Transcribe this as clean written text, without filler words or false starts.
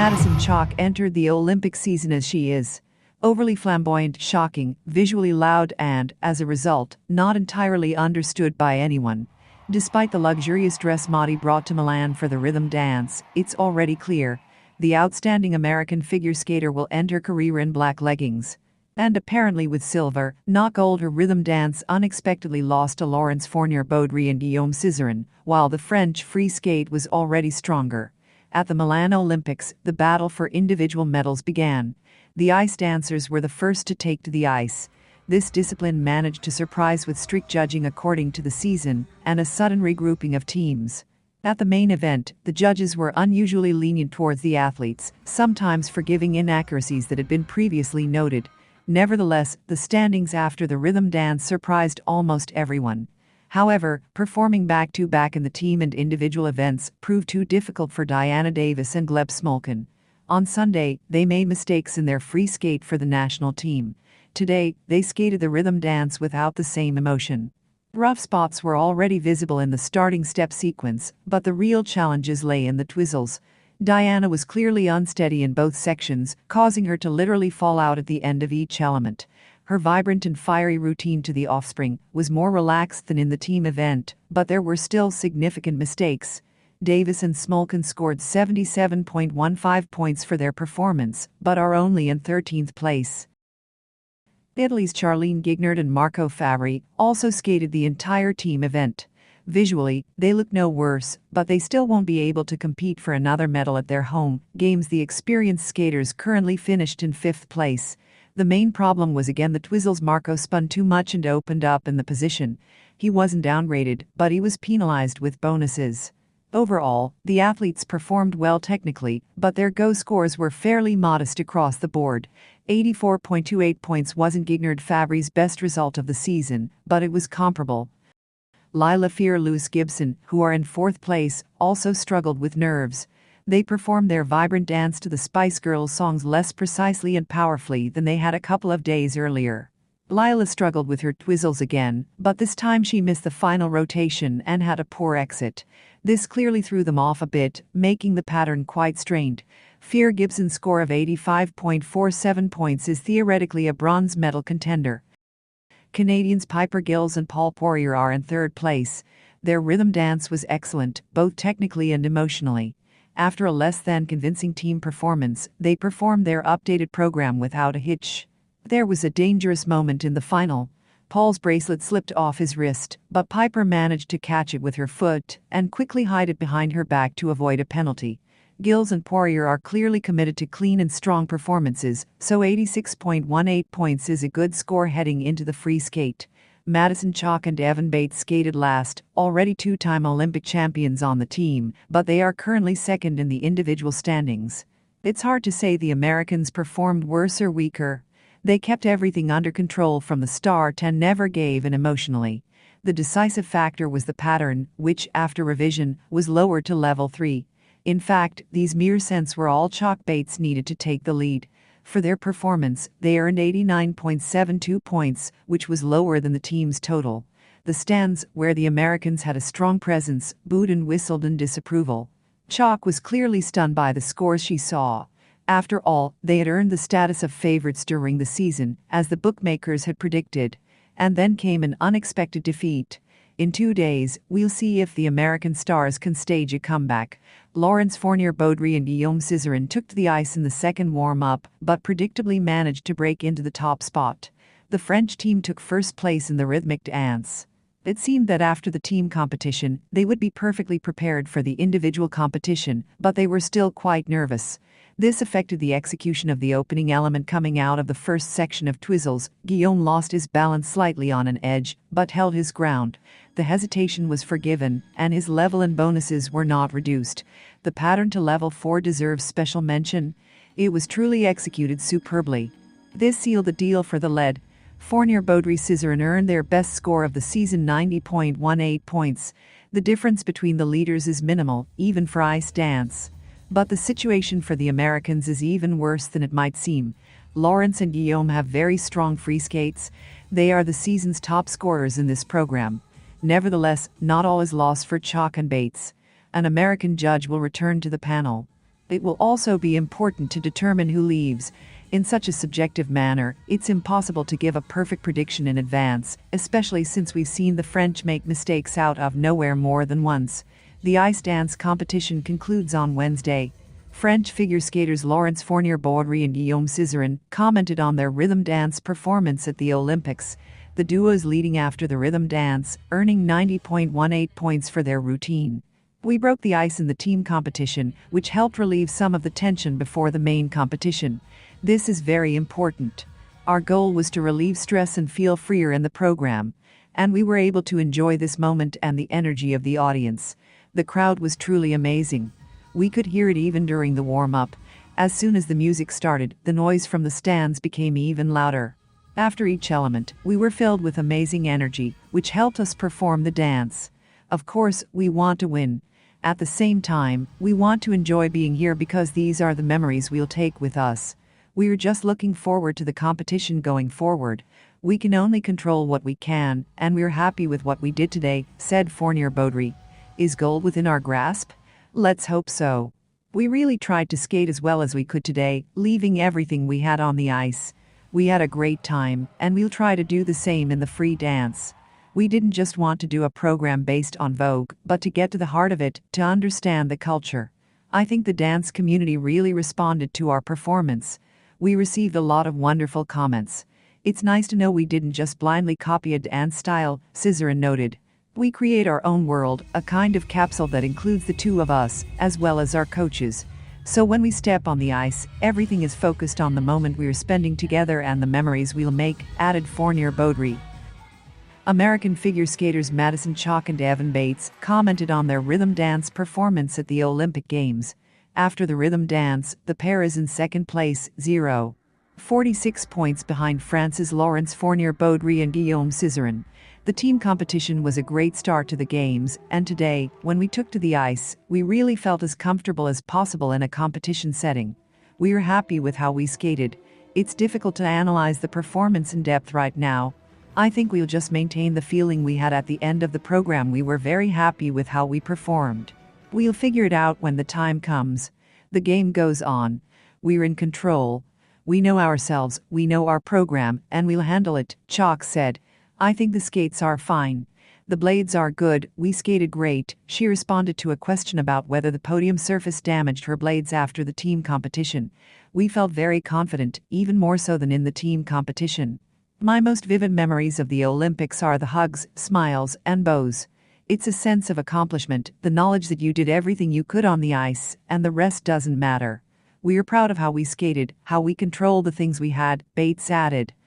Madison Chock entered the Olympic season as she is. Overly flamboyant, shocking, visually loud and, as a result, not entirely understood by anyone. Despite the luxurious dress Madi brought to Milan for the rhythm dance, it's already clear the outstanding American figure skater will end her career in black leggings. And apparently with silver, not gold, her rhythm dance unexpectedly lost to Laurence, Fournier Bodry and Guillaume Cizeron, while the French free skate was already stronger. At the Milan Olympics, the battle for individual medals began. The ice dancers were the first to take to the ice. This discipline managed to surprise with strict judging according to the season and a sudden regrouping of teams. At the main event, the judges were unusually lenient towards the athletes, sometimes forgiving inaccuracies that had been previously noted. Nevertheless, the standings after the rhythm dance surprised almost everyone. However, performing back-to-back in the team and individual events proved too difficult for Diana Davis and Gleb Smolkin. On Sunday, they made mistakes in their free skate for the national team. Today, they skated the rhythm dance without the same emotion. Rough spots were already visible in the starting step sequence, but the real challenges lay in the twizzles. Diana was clearly unsteady in both sections, causing her to literally fall out at the end of each element. Her vibrant and fiery routine to the offspring was more relaxed than in the team event, but there were still significant mistakes. Davis and Smolkin scored 77.15 points for their performance, but are only in 13th place. Italy's Charlene Gignard and Marco Fabbri also skated the entire team event. Visually, they look no worse, but they still won't be able to compete for another medal at their home games. The experienced skaters currently finished in 5th place. The main problem was again the twizzles. Marco spun too much and opened up in the position. He wasn't downgraded, but he was penalized with bonuses. Overall, the athletes performed well technically, but their go scores were fairly modest across the board. 84.28 points wasn't Gignard Fabbri's best result of the season, but it was comparable. Lila Fear-Lewis Gibson, who are in 4th place, also struggled with nerves. They performed their vibrant dance to the Spice Girls songs less precisely and powerfully than they had a couple of days earlier. Lila struggled with her twizzles again, but this time she missed the final rotation and had a poor exit. This clearly threw them off a bit, making the pattern quite strained. Fear Gibson's score of 85.47 points is theoretically a bronze medal contender. Canadians Piper Gills and Paul Poirier are in 3rd place. Their rhythm dance was excellent, both technically and emotionally. After a less than convincing team performance, they performed their updated program without a hitch. There was a dangerous moment in the final. Paul's bracelet slipped off his wrist, but Piper managed to catch it with her foot and quickly hide it behind her back to avoid a penalty. Gills and Poirier are clearly committed to clean and strong performances, so 86.18 points is a good score heading into the free skate. Madison Chock and Evan Bates skated last, already 2-time Olympic champions on the team, but they are currently 2nd in the individual standings. It's hard to say the Americans performed worse or weaker. They kept everything under control from the start and never gave in emotionally. The decisive factor was the pattern, which, after revision, was lowered to level 3. In fact, these mere cents were all Chock Bates needed to take the lead. For their performance, they earned 89.72 points, which was lower than the team's total. The stands, where the Americans had a strong presence, booed and whistled in disapproval. Chock was clearly stunned by the scores she saw. After all, they had earned the status of favorites during the season, as the bookmakers had predicted. And then came an unexpected defeat. In 2 days, we'll see if the American stars can stage a comeback. Laurence, Fournier Bodry and Guillaume Cizeron took to the ice in the second warm-up, but predictably managed to break into the top spot. The French team took 1st place in the rhythmic dance. It seemed that after the team competition, they would be perfectly prepared for the individual competition, but they were still quite nervous. This affected the execution of the opening element. Coming out of the first section of twizzles, Guillaume lost his balance slightly on an edge, but held his ground. The hesitation was forgiven, and his level and bonuses were not reduced. The pattern to level 4 deserves special mention. It was truly executed superbly. This sealed the deal for the lead. Fournier Bodry Cizeron earned their best score of the season, 90.18 points. The difference between the leaders is minimal, even for ice dance. But the situation for the Americans is even worse than it might seem. Laurence and Guillaume have very strong free skates. They are the season's top scorers in this program. Nevertheless, not all is lost for Chock and Bates. An American judge will return to the panel. It will also be important to determine who leaves. In such a subjective manner, it's impossible to give a perfect prediction in advance, especially since we've seen the French make mistakes out of nowhere more than once. The ice dance competition concludes on Wednesday. French figure skaters Laurence Fournier Bodry and Guillaume Cizeron commented on their rhythm dance performance at the Olympics. The duo is leading after the rhythm dance, earning 90.18 points for their routine. We broke the ice in the team competition, which helped relieve some of the tension before the main competition. This is very important. Our goal was to relieve stress and feel freer in the program, and we were able to enjoy this moment and the energy of the audience. The crowd was truly amazing. We could hear it even during the warm-up. As soon as the music started, the noise from the stands became even louder. After each element, we were filled with amazing energy, which helped us perform the dance. Of course, we want to win. At the same time, we want to enjoy being here because these are the memories we'll take with us. We are just looking forward to the competition going forward. We can only control what we can, and we're happy with what we did today, said Fournier Bodry. Is gold within our grasp? Let's hope so. We really tried to skate as well as we could today, leaving everything we had on the ice. We had a great time, and we'll try to do the same in the free dance. We didn't just want to do a program based on Vogue, but to get to the heart of it, to understand the culture. I think the dance community really responded to our performance. We received a lot of wonderful comments. It's nice to know we didn't just blindly copy a dance style, Cizeron noted. We create our own world, a kind of capsule that includes the two of us, as well as our coaches. So when we step on the ice, everything is focused on the moment we are spending together and the memories we'll make, added Fournier Bodry. American figure skaters Madison Chock and Bates commented on their rhythm dance performance at the Olympic Games. After the rhythm dance, the pair is in second place, 46 points behind France's Laurence Fournier Bodry and Guillaume Cizeron. The team competition was a great start to the games, and today, when we took to the ice, we really felt as comfortable as possible in a competition setting. We are happy with how we skated. It's difficult to analyze the performance in depth right now. I think we'll just maintain the feeling we had at the end of the program. We were very happy with how we performed. We'll figure it out when the time comes. The game goes on. We're in control. We know ourselves, we know our program, and we'll handle it, Chock said. I think the skates are fine. The blades are good, we skated great. She responded to a question about whether the podium surface damaged her blades after the team competition. We felt very confident, even more so than in the team competition. My most vivid memories of the Olympics are the hugs, smiles, and bows. It's a sense of accomplishment, the knowledge that you did everything you could on the ice, and the rest doesn't matter. We are proud of how we skated, how we controlled the things we had, Bates added.